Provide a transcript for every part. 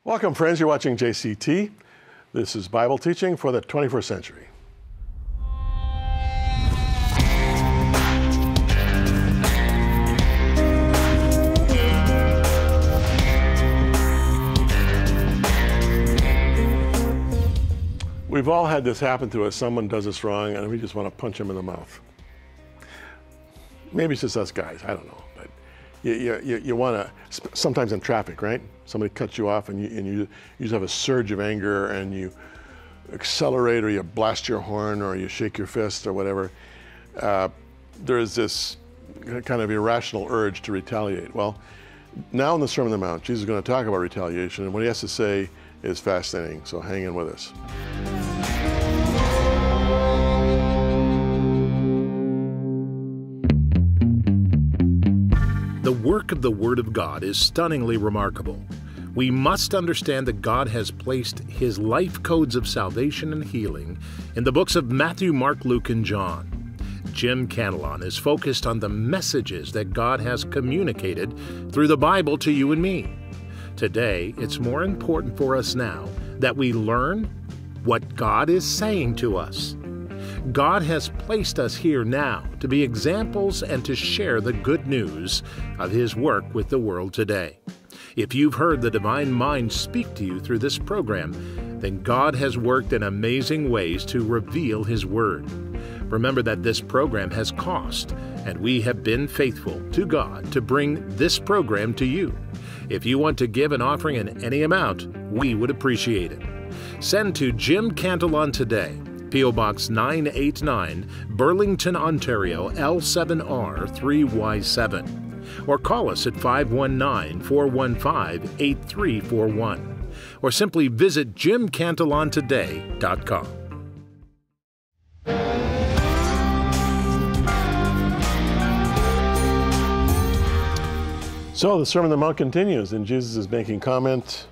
Welcome, friends. You're watching JCT. This is Bible teaching for the 21st century. We've all had this happen to us. Someone does us wrong, and we just want to punch them in the mouth. Maybe it's just us guys. I don't know. But you want to, sometimes in traffic, right? Somebody cuts you off, and you just have a surge of anger, and you accelerate, or you blast your horn, or you shake your fist, or whatever. There is this kind of irrational urge to retaliate. Well, now in the Sermon on the Mount, Jesus is going to talk about retaliation, and what he has to say is fascinating. So hang in with us. The work of the Word of God is stunningly remarkable. We must understand that God has placed His life codes of salvation and healing in the books of Matthew, Mark, Luke, and John. Jim Cantelon is focused on the messages that God has communicated through the Bible to you and me. Today, it's more important for us now that we learn what God is saying to us. God has placed us here now to be examples and to share the good news of His work with the world today. If you've heard the Divine Mind speak to you through this program, then God has worked in amazing ways to reveal His Word. Remember that this program has cost, and we have been faithful to God to bring this program to you. If you want to give an offering in any amount, we would appreciate it. Send to Jim Cantelon today, P.O. Box 989, Burlington, Ontario, L7R 3Y7. Or call us at 519-415-8341. Or simply visit jimcantelontoday.com. So the Sermon on the Mount continues, and Jesus is making comment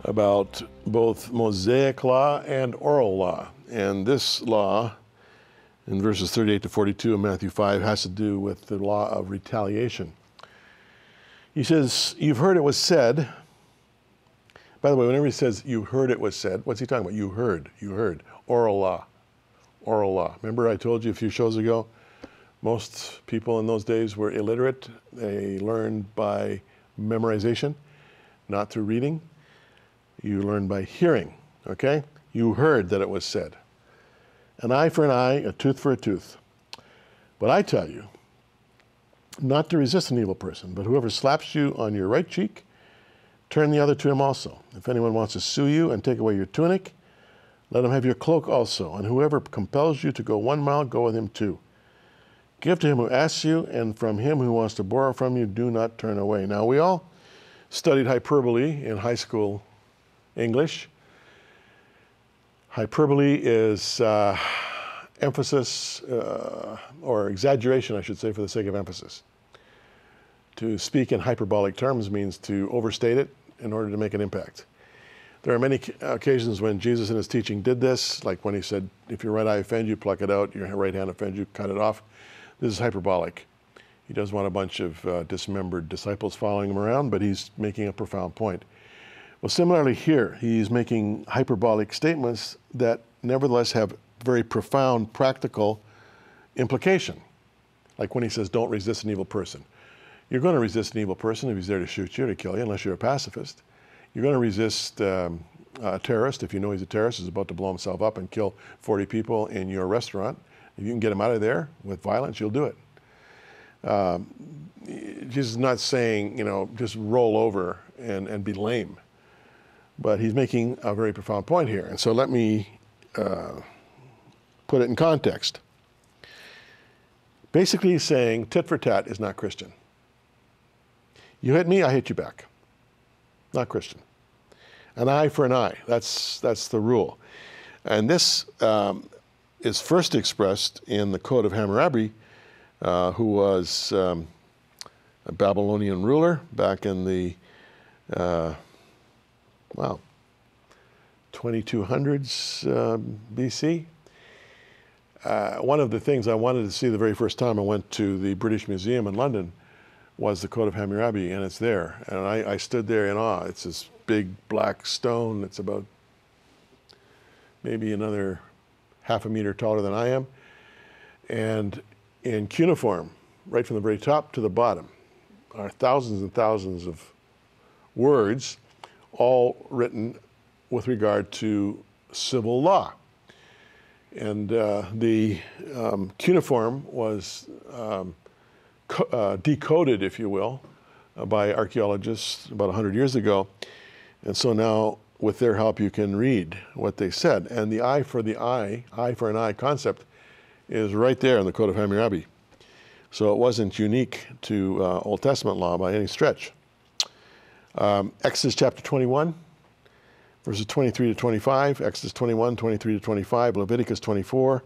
about both Mosaic law and oral law. And this law, in verses 38 to 42 of Matthew 5, has to do with the law of retaliation. He says, you've heard it was said. By the way, whenever he says, you heard it was said, what's he talking about? You heard. Oral law. Oral law. Remember I told you a few shows ago, most people in those days were illiterate. They learned by memorization, not through reading. You learn by hearing, okay? You heard that it was said. An eye for an eye, a tooth for a tooth. But I tell you, not to resist an evil person, but whoever slaps you on your right cheek, turn the other to him also. If anyone wants to sue you and take away your tunic, let him have your cloak also. And whoever compels you to go 1 mile, go with him 2. Give to him who asks you, and from him who wants to borrow from you, do not turn away. Now, we all studied hyperbole in high school English. Hyperbole is emphasis or exaggeration, I should say, for the sake of emphasis. To speak in hyperbolic terms means to overstate it in order to make an impact. There are many occasions when Jesus in his teaching did this, like when he said, if your right eye offends you, pluck it out. Your right hand offends you, cut it off. This is hyperbolic. He doesn't want a bunch of dismembered disciples following him around, but he's making a profound point. Well, similarly here, he's making hyperbolic statements that nevertheless have very profound practical implication. Like when he says, don't resist an evil person. You're going to resist an evil person if he's there to shoot you, to kill you, unless you're a pacifist. You're going to resist a terrorist if you know he's a terrorist, is about to blow himself up and kill 40 people in your restaurant. If you can get him out of there with violence, you'll do it. Jesus is not saying, just roll over and be lame. But he's making a very profound point here. And so let me put it in context. Basically, he's saying tit for tat is not Christian. You hit me, I hit you back. Not Christian. An eye for an eye. That's the rule. And this is first expressed in the Code of Hammurabi, who was a Babylonian ruler back in the 2200s BC. One of the things I wanted to see the very first time I went to the British Museum in London was the Code of Hammurabi, and it's there. And I stood there in awe. It's this big black stone. It's about maybe another half a meter taller than I am. And in cuneiform, right from the very top to the bottom, are thousands and thousands of words, all written with regard to civil law. And the cuneiform was decoded, if you will, by archaeologists about 100 years ago. And so now, with their help, you can read what they said. And the eye for an eye concept is right there in the Code of Hammurabi. So it wasn't unique to Old Testament law by any stretch. Exodus chapter 21, verses 23 to 25, Exodus 21, 23 to 25, Leviticus 24,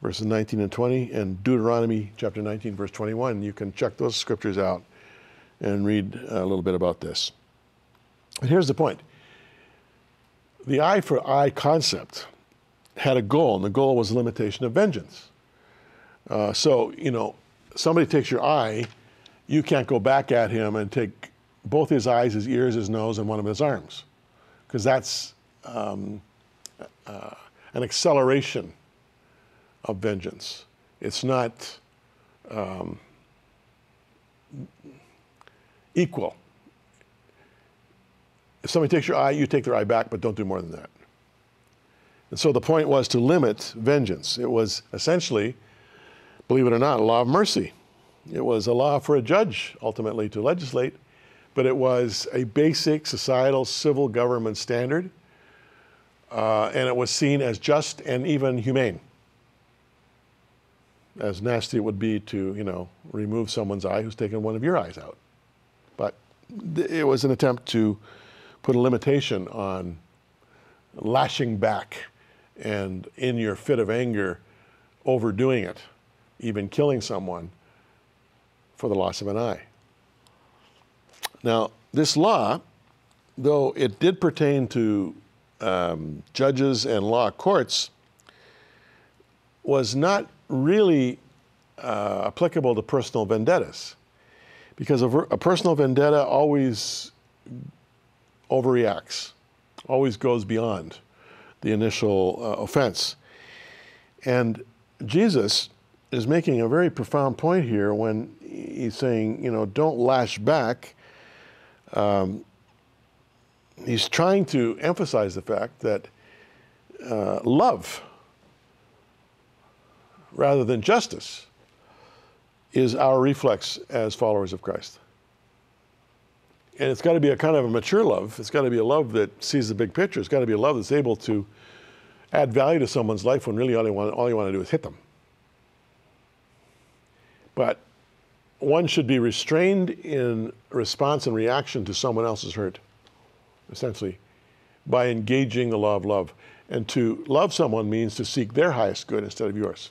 verses 19 and 20, and Deuteronomy chapter 19, verse 21. You can check those scriptures out and read a little bit about this. But here's the point. The eye for eye concept had a goal, and the goal was the limitation of vengeance. So, you know, somebody takes your eye, you can't go back at him and take both his eyes, his ears, his nose, and one of his arms, because that's an acceleration of vengeance. It's not equal. If somebody takes your eye, you take their eye back, but don't do more than that. And so the point was to limit vengeance. It was essentially, believe it or not, a law of mercy. It was a law for a judge, ultimately, to legislate, but it was a basic societal civil government standard, and it was seen as just and even humane. As nasty it would be to, you know, remove someone's eye who's taken one of your eyes out. But it was an attempt to put a limitation on lashing back and, in your fit of anger, overdoing it, even killing someone for the loss of an eye. Now, this law, though it did pertain to judges and law courts, was not really applicable to personal vendettas, because a personal vendetta always overreacts, always goes beyond the initial offense. And Jesus is making a very profound point here when he's saying, you know, don't lash back. He's trying to emphasize the fact that love, rather than justice, is our reflex as followers of Christ. And it's got to be a kind of a mature love. It's got to be a love that sees the big picture. It's got to be a love that's able to add value to someone's life when really all you want to do is hit them. But one should be restrained in response and reaction to someone else's hurt, essentially, by engaging the law of love. And to love someone means to seek their highest good instead of yours.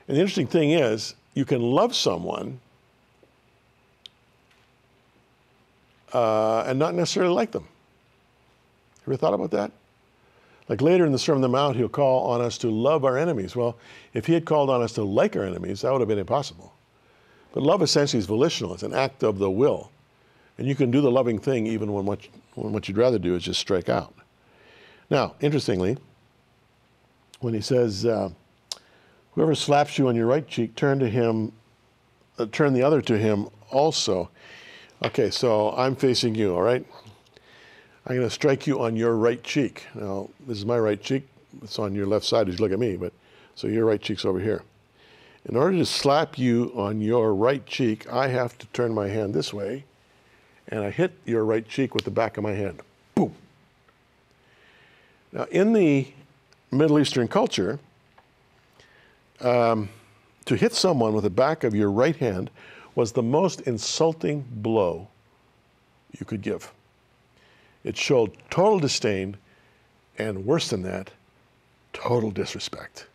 And the interesting thing is, you can love someone and not necessarily like them. Ever thought about that? Like later in the Sermon on the Mount, he'll call on us to love our enemies. Well, if he had called on us to like our enemies, that would have been impossible. But love essentially is volitional. It's an act of the will. And you can do the loving thing even when what you'd rather do is just strike out. Now, interestingly, when he says, whoever slaps you on your right cheek, turn the other to him also. Okay, so I'm facing you, all right? I'm going to strike you on your right cheek. Now, this is my right cheek. It's on your left side as you look at me, but so your right cheek's over here. In order to slap you on your right cheek, I have to turn my hand this way, and I hit your right cheek with the back of my hand. Boom. Now, in the Middle Eastern culture, to hit someone with the back of your right hand was the most insulting blow you could give. It showed total disdain, and worse than that, total disrespect.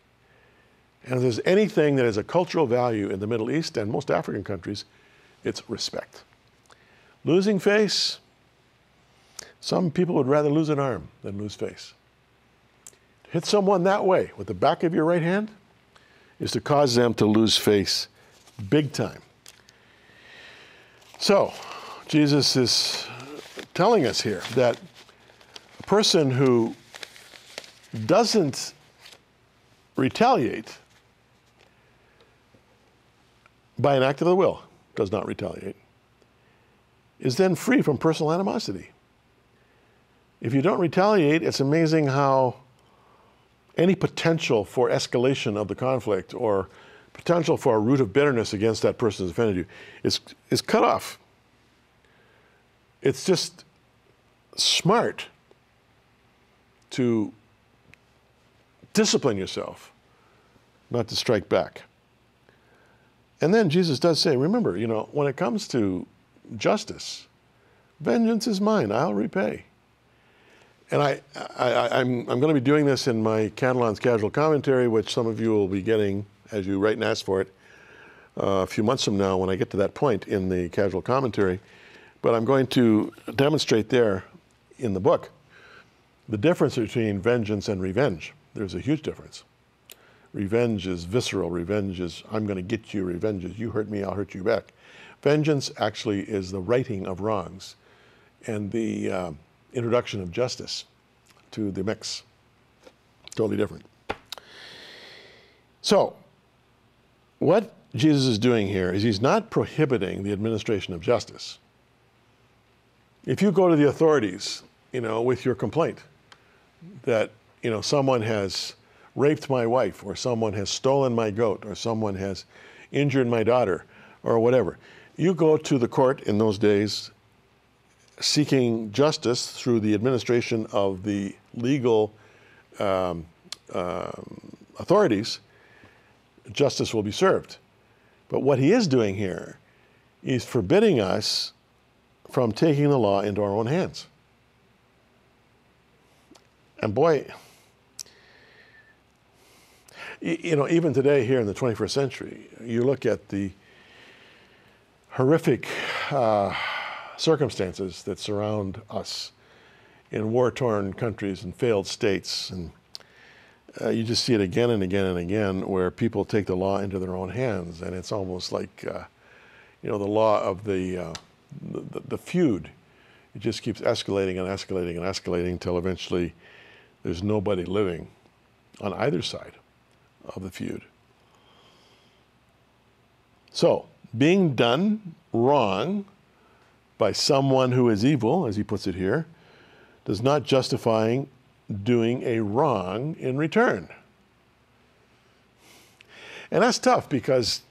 And if there's anything that is a cultural value in the Middle East and most African countries, it's respect. Losing face, some people would rather lose an arm than lose face. To hit someone that way with the back of your right hand is to cause them to lose face big time. So, Jesus is telling us here that a person who doesn't retaliate by an act of the will, does not retaliate, is then free from personal animosity. If you don't retaliate, it's amazing how any potential for escalation of the conflict or potential for a root of bitterness against that person who's offended you is cut off. It's just smart to discipline yourself, not to strike back. And then Jesus does say, remember, when it comes to justice, vengeance is mine, I'll repay. And I'm going to be doing this in my Cantelon's Casual Commentary, which some of you will be getting as you write and ask for it a few months from now when I get to that point in the Casual Commentary. But I'm going to demonstrate there in the book the difference between vengeance and revenge. There's a huge difference. Revenge is visceral. Revenge is, I'm going to get you. Revenge is, you hurt me, I'll hurt you back. Vengeance actually is the righting of wrongs and the introduction of justice to the mix. Totally different. So, what Jesus is doing here is he's not prohibiting the administration of justice. If you go to the authorities, with your complaint that, someone has raped my wife, or someone has stolen my goat, or someone has injured my daughter, or whatever, you go to the court in those days seeking justice through the administration of the legal authorities, justice will be served. But what he is doing here is forbidding us from taking the law into our own hands. And boy, even today here in the 21st century, you look at the horrific circumstances that surround us in war-torn countries and failed states, and you just see it again and again and again where people take the law into their own hands, and it's almost like the law of the feud. It just keeps escalating and escalating and escalating until eventually there's nobody living on either side of the feud. So, being done wrong by someone who is evil, as he puts it here, does not justify doing a wrong in return. And that's tough because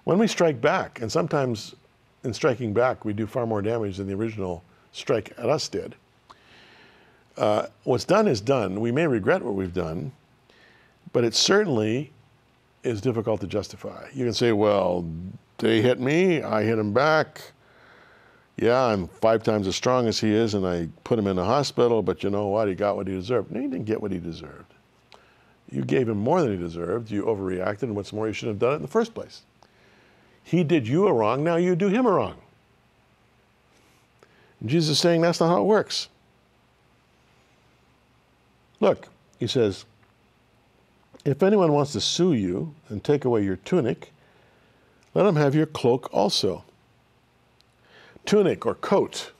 when we strike back, and sometimes in striking back we do far more damage than the original strike at us did, what's done is done. We may regret what we've done, but it certainly is difficult to justify. You can say, well, they hit me, I hit him back. Yeah, I'm 5 times as strong as he is, and I put him in the hospital, but you know what? He got what he deserved. No, he didn't get what he deserved. You gave him more than he deserved. You overreacted, and what's more, you should have done it in the first place. He did you a wrong, now you do him a wrong. And Jesus is saying that's not how it works. Look, he says, if anyone wants to sue you and take away your tunic, let him have your cloak also. Tunic or coat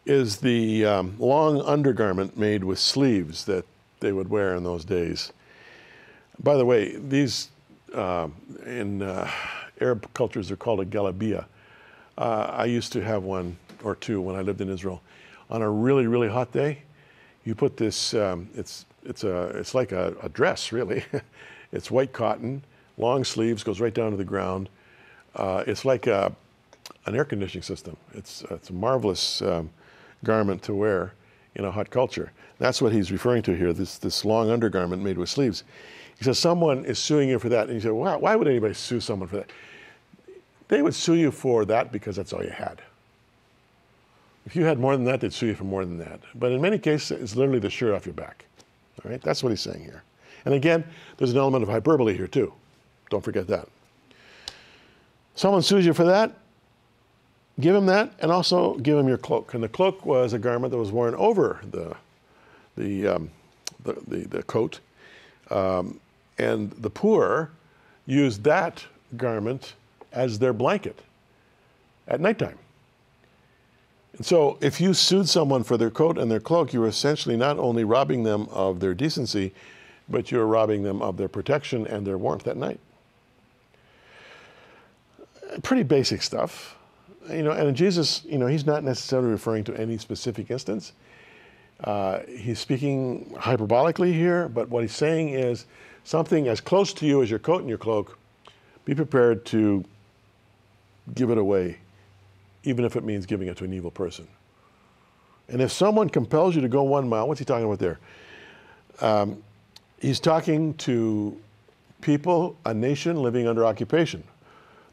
is the long undergarment made with sleeves that they would wear in those days. By the way, these in Arab cultures are called a galabiya. I used to have one or two when I lived in Israel. On a really, really hot day, you put this, it's like a dress, really. It's white cotton, long sleeves, goes right down to the ground. It's like an air conditioning system. It's a marvelous garment to wear in a hot culture. That's what he's referring to here, this long undergarment made with sleeves. He says someone is suing you for that, and he said, wow, why would anybody sue someone for that? They would sue you for that because that's all you had. If you had more than that, they'd sue you for more than that. But in many cases, it's literally the shirt off your back. All right, that's what he's saying here. And again, there's an element of hyperbole here too. Don't forget that. Someone sues you for that, give him that, and also give him your cloak. And the cloak was a garment that was worn over the coat. And the poor used that garment as their blanket at nighttime. And so if you sued someone for their coat and their cloak, you were essentially not only robbing them of their decency, but you're robbing them of their protection and their warmth at night. Pretty basic stuff. And Jesus, he's not necessarily referring to any specific instance. He's speaking hyperbolically here, but what he's saying is something as close to you as your coat and your cloak, be prepared to give it away, even if it means giving it to an evil person. And if someone compels you to go 1 mile, what's he talking about there? He's talking to people, a nation living under occupation.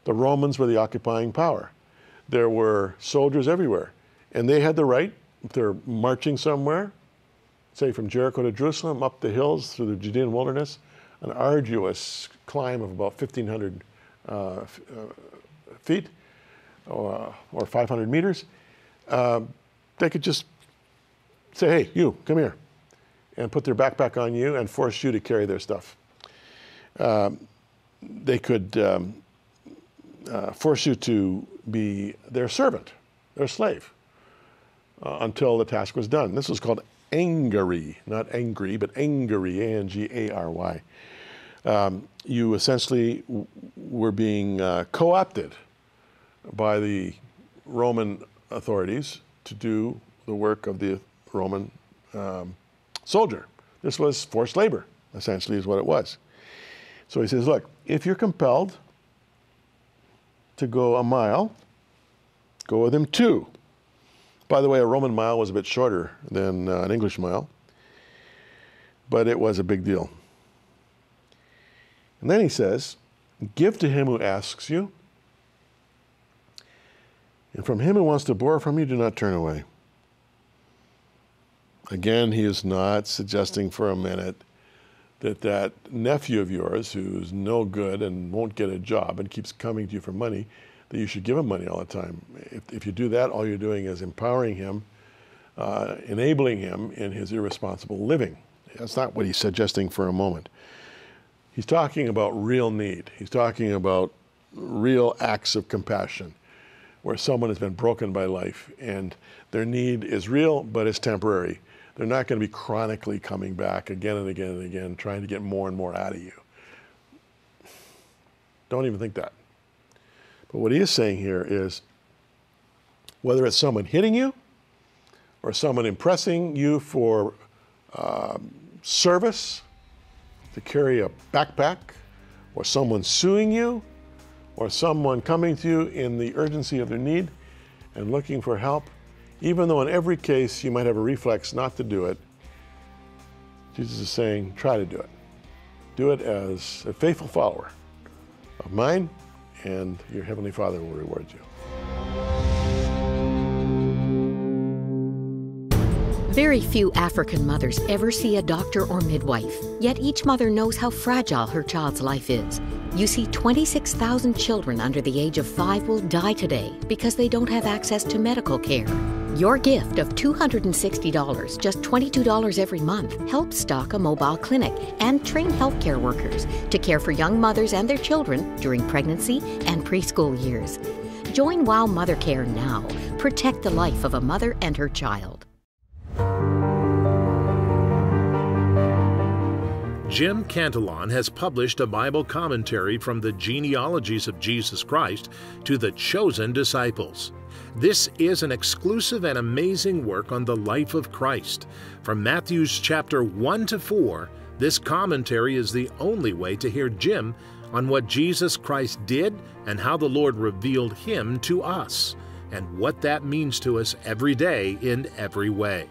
The Romans were the occupying power. There were soldiers everywhere, and they had the right, if they're marching somewhere, say from Jericho to Jerusalem, up the hills through the Judean wilderness, an arduous climb of about 1,500 feet or 500 meters, they could just say, hey, you, come here, and put their backpack on you and force you to carry their stuff. They could force you to be their servant, their slave, until the task was done. This was called angary, not angry, but angary, A-N-G-A-R-Y. You essentially were being co-opted by the Roman authorities to do the work of the Roman soldier. This was forced labor, essentially, is what it was. So he says, look, if you're compelled to go a mile, go with him 2. By the way, a Roman mile was a bit shorter than an English mile, but it was a big deal. And then he says, give to him who asks you, and from him who wants to borrow from you, do not turn away. Again, he is not suggesting for a minute that nephew of yours who's no good and won't get a job and keeps coming to you for money, that you should give him money all the time. If you do that, all you're doing is empowering him, enabling him in his irresponsible living. That's not what he's suggesting for a moment. He's talking about real need. He's talking about real acts of compassion where someone has been broken by life and their need is real, but it's temporary. They're not going to be chronically coming back again and again and again, trying to get more and more out of you. Don't even think that. But what he is saying here is, whether it's someone hitting you or someone impressing you for service, to carry a backpack, or someone suing you, or someone coming to you in the urgency of their need and looking for help, even though in every case you might have a reflex not to do it, Jesus is saying, try to do it. Do it as a faithful follower of mine, and your Heavenly Father will reward you. Very few African mothers ever see a doctor or midwife, yet each mother knows how fragile her child's life is. You see, 26,000 children under the age of 5 will die today because they don't have access to medical care. Your gift of $260, just $22 every month, helps stock a mobile clinic and train healthcare workers to care for young mothers and their children during pregnancy and preschool years. Join WOW Mother Care now. Protect the life of a mother and her child. Jim Cantelon has published a Bible commentary from the genealogies of Jesus Christ to the chosen disciples. This is an exclusive and amazing work on the life of Christ. From Matthew's chapter 1 to 4, this commentary is the only way to hear Jim on what Jesus Christ did and how the Lord revealed him to us, and what that means to us every day in every way.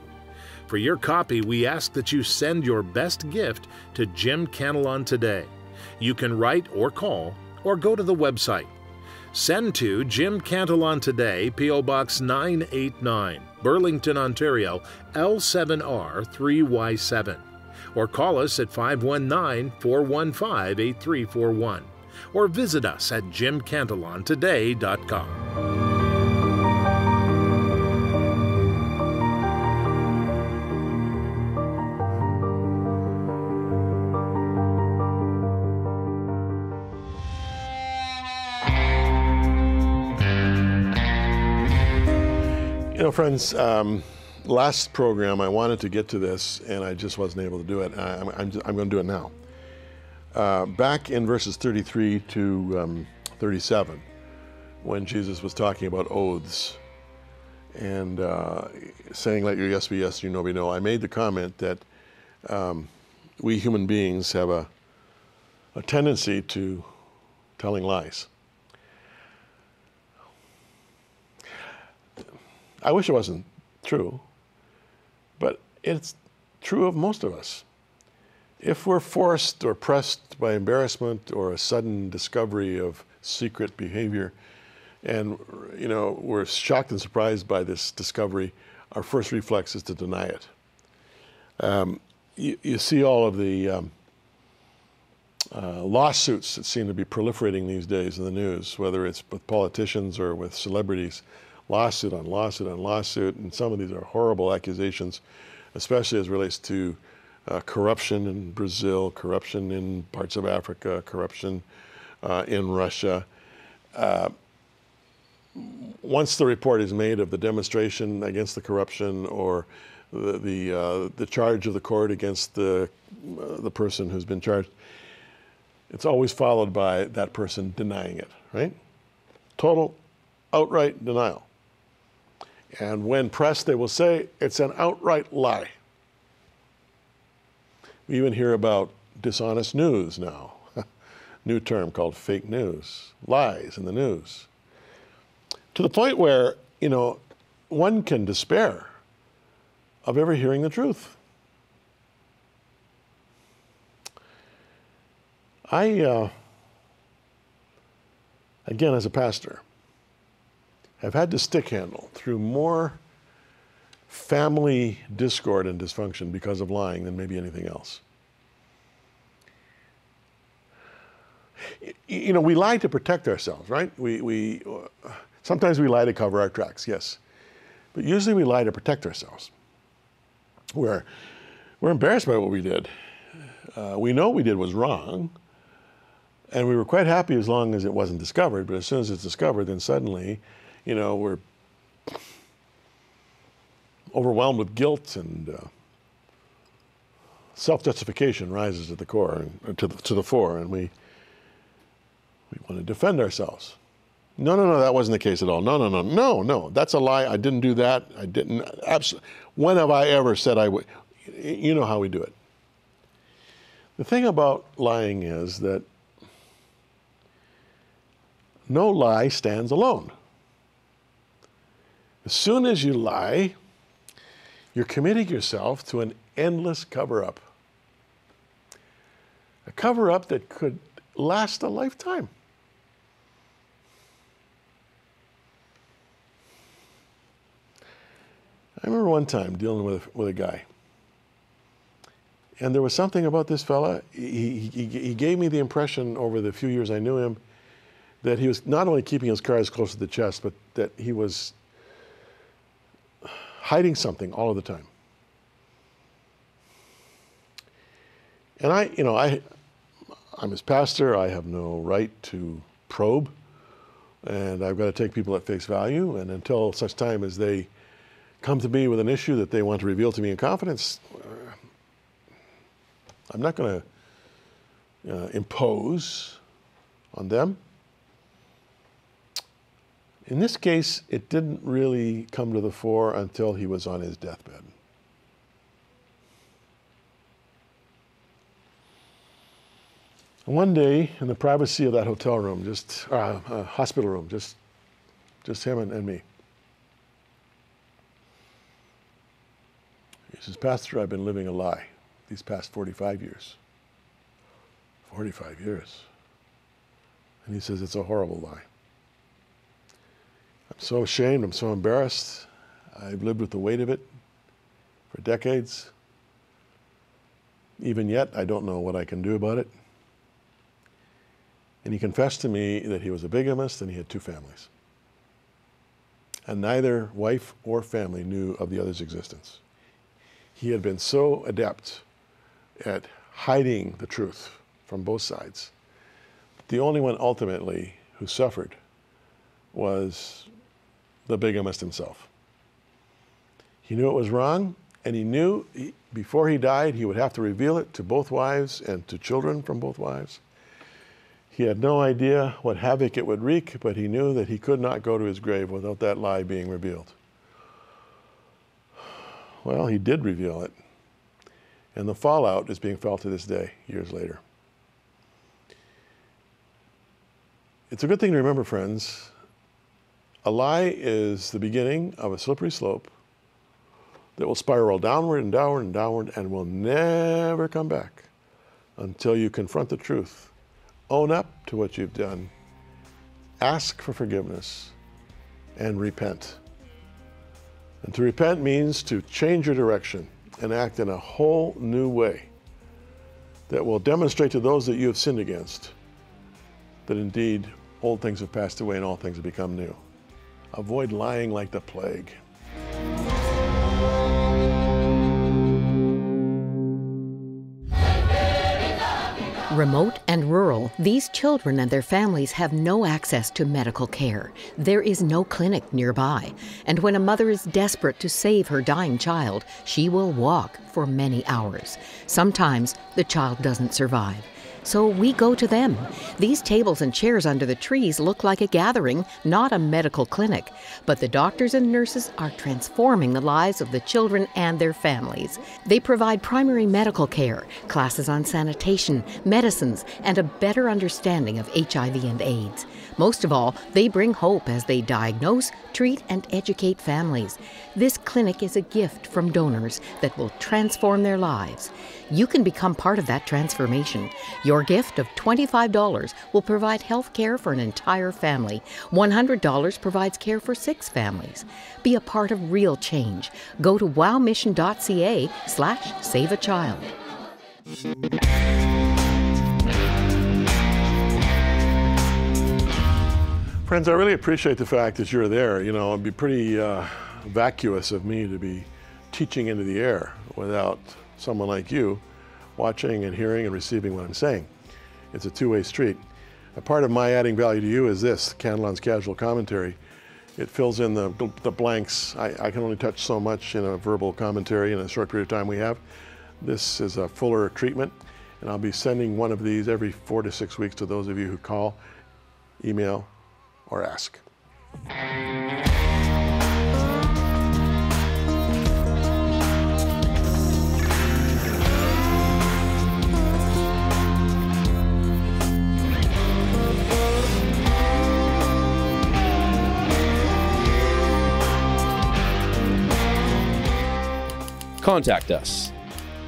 For your copy, we ask that you send your best gift to Jim Cantelon today. You can write or call or go to the website. Send to Jim Cantelon today, P.O. Box 989, Burlington, Ontario, L7R3Y7. Or call us at 519-415-8341. Or visit us at jimcantelontoday.com. You know, friends, last program I wanted to get to this, and I just wasn't able to do it. I'm going to do it now. Back in verses 33 to 37, when Jesus was talking about oaths and saying, "Let your yes be yes, your no be no," I made the comment that we human beings have a tendency to telling lies. I wish it wasn't true, but it's true of most of us. If we're forced or pressed by embarrassment or a sudden discovery of secret behavior, and we're shocked and surprised by this discovery, our first reflex is to deny it. You see all of the lawsuits that seem to be proliferating these days in the news, whether it's with politicians or with celebrities. Lawsuit on lawsuit on lawsuit, and some of these are horrible accusations, especially as it relates to corruption in Brazil, corruption in parts of Africa, corruption in Russia. Once the report is made of the demonstration against the corruption or the charge of the court against the person who's been charged, it's always followed by that person denying it, right? Total, outright denial. And when pressed, they will say it's an outright lie. We even hear about dishonest news now. New term called fake news. Lies in the news. To the point where, one can despair of ever hearing the truth. I, again, as a pastor, have had to stick handle through more family discord and dysfunction because of lying than maybe anything else. We lie to protect ourselves, right? Sometimes we lie to cover our tracks, yes. But usually we lie to protect ourselves. We're embarrassed by what we did. We know what we did was wrong, and we were quite happy as long as it wasn't discovered, but as soon as it's discovered, then suddenly, we're overwhelmed with guilt, and self-justification rises at the core, to the fore, and we want to defend ourselves. No, that wasn't the case at all. No, that's a lie. I didn't do that. I didn't. Absolutely. When have I ever said I would? You know how we do it. The thing about lying is that no lie stands alone. As soon as you lie, you're committing yourself to an endless cover-up. A cover-up that could last a lifetime. I remember one time dealing with a guy, and there was something about this fella. He gave me the impression over the few years I knew him that he was not only keeping his cards close to the chest, but that he was hiding something all of the time. And I'm his pastor. I have no right to probe, and I've got to take people at face value. And until such time as they come to me with an issue that they want to reveal to me in confidence, I'm not going to impose on them. In this case, it didn't really come to the fore until he was on his deathbed. One day, in the privacy of that hotel room, hospital room, just him and me. He says, "Pastor, I've been living a lie these past 45 years. 45 years. And he says, it's a horrible lie. I'm so ashamed, I'm so embarrassed. I've lived with the weight of it for decades. Even yet, I don't know what I can do about it." And he confessed to me that he was a bigamist and he had 2 families. And neither wife or family knew of the other's existence. He had been so adept at hiding the truth from both sides. The only one ultimately who suffered was the bigamist himself. He knew it was wrong, and he knew before he died he would have to reveal it to both wives and to children from both wives. He had no idea what havoc it would wreak, but he knew that he could not go to his grave without that lie being revealed. Well, he did reveal it, and the fallout is being felt to this day, years later. It's a good thing to remember, friends. A lie is the beginning of a slippery slope that will spiral downward and downward and downward and will never come back until you confront the truth, own up to what you've done, ask for forgiveness, and repent. And to repent means to change your direction and act in a whole new way that will demonstrate to those that you have sinned against that indeed old things have passed away and all things have become new. Avoid lying like the plague. Remote and rural, these children and their families have no access to medical care. There is no clinic nearby. And when a mother is desperate to save her dying child, she will walk for many hours. Sometimes the child doesn't survive. So we go to them. These tables and chairs under the trees look like a gathering, not a medical clinic. But the doctors and nurses are transforming the lives of the children and their families. They provide primary medical care, classes on sanitation, medicines, and a better understanding of HIV and AIDS. Most of all, they bring hope as they diagnose, treat, and educate families. This clinic is a gift from donors that will transform their lives. You can become part of that transformation. Your gift of $25 will provide health care for an entire family. $100 provides care for 6 families. Be a part of real change. Go to wowmission.ca/saveachild. Friends, I really appreciate the fact that you're there. You know, it'd be pretty vacuous of me to be teaching into the air without someone like you watching and hearing and receiving what I'm saying. It's a two-way street. A part of my adding value to you is this, Cantelon's Casual Commentary. It fills in the blanks. I can only touch so much in a verbal commentary in a short period of time we have. This is a fuller treatment, and I'll be sending one of these every 4 to 6 weeks to those of you who call, email, or ask. Contact us.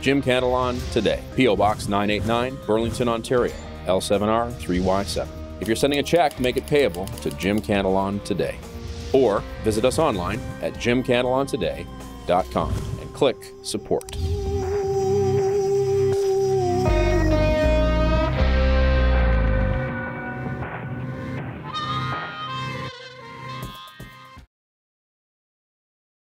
Jim Cantelon today. P.O. Box 989, Burlington, Ontario, L7R 3Y7. If you're sending a check, make it payable to Jim Cantelon today. Or visit us online at jimcantelontoday.com and click Support.